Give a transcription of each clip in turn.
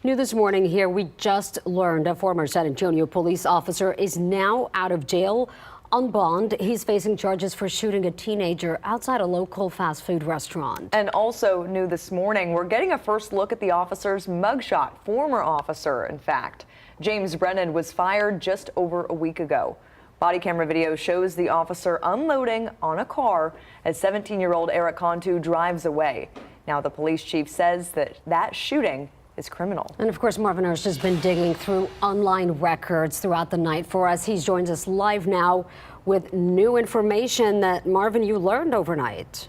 New this morning here, we just learned a former San Antonio police officer is now out of jail on bond. He's facing charges for shooting a teenager outside a local fast food restaurant. And also new this morning, we're getting a first look at the officer's mugshot, former officer, in fact. James Brennand was fired just over a week ago. Body camera video shows the officer unloading on a car as 17-year-old Eric Cantu drives away. Now the police chief says that shooting is criminal. And of course, Marvin Hirsch has been digging through online records throughout the night for us. He joins us live now with new information that, Marvin, you learned overnight.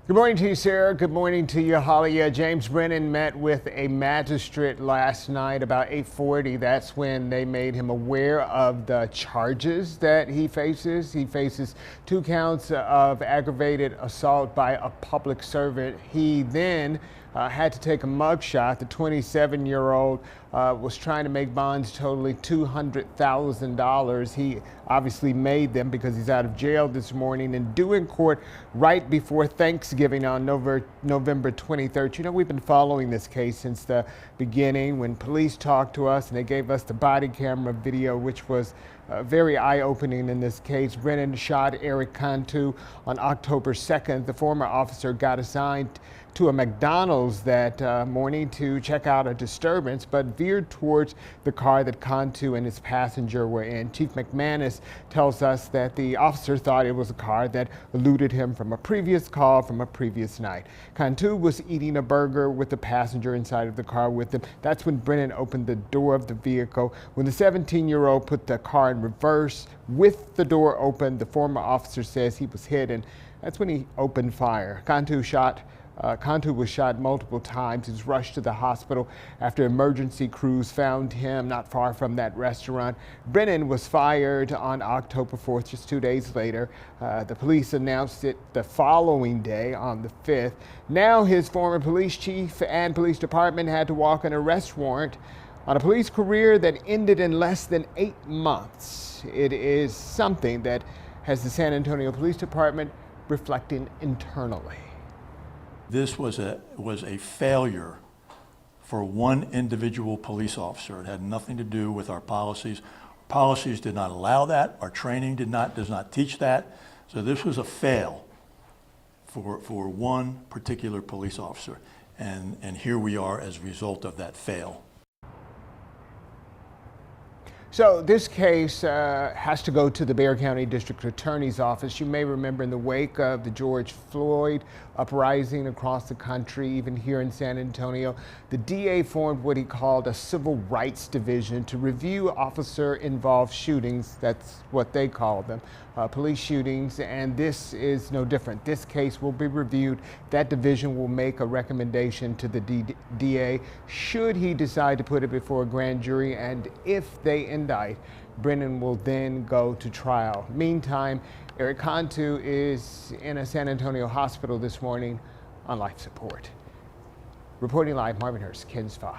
Good morning to you, Sarah. Good morning to you, Holly. James Brennand met with a magistrate last night about 8:40. That's when they made him aware of the charges that he faces. He faces 2 counts of aggravated assault by a public servant. He then had to take a mugshot. The 27-year-old was trying to make bonds totaling $200,000. He obviously made them because he's out of jail this morning and due in court right before Thanksgiving on November 23rd. You know, we've been following this case since the beginning when police talked to us and they gave us the body camera video, which was very eye-opening in this case. Brennand shot Eric Cantu on October 2nd. The former officer got assigned to a McDonald's that morning to check out a disturbance, but veered towards the car that Cantu and his passenger were in. Chief McManus tells us that the officer thought it was a car that eluded him from a previous call from a previous night. Cantu was eating a burger with the passenger inside of the car with him. That's when Brennand opened the door of the vehicle. When the 17-year-old put the car in reverse with the door open, the former officer says he was hit, and that's when he opened fire. Cantu was shot multiple times. He was rushed to the hospital after emergency crews found him not far from that restaurant. Brennand was fired on October 4th, just 2 days later. The police announced it the following day on the 5th. Now his former police chief and police department had to walk an arrest warrant on a police career that ended in less than 8 months. It is something that has the San Antonio Police Department reflecting internally. This was a failure for one individual police officer. It had nothing to do with our policies. Policies did not allow that. Our training does not teach that. So this was a fail for one particular police officer. And here we are as a result of that fail. So this case has to go to the Bexar County District Attorney's Office. You may remember in the wake of the George Floyd uprising across the country, even here in San Antonio, the DA formed what he called a civil rights division to review officer-involved shootings. That's what they call them, police shootings, and this is no different. This case will be reviewed. That division will make a recommendation to the DA should he decide to put it before a grand jury, and if they indict, Brennand will then go to trial. Meantime, Eric Cantu is in a San Antonio hospital this morning on life support. Reporting live, Marvin Hirsch, KENS 5.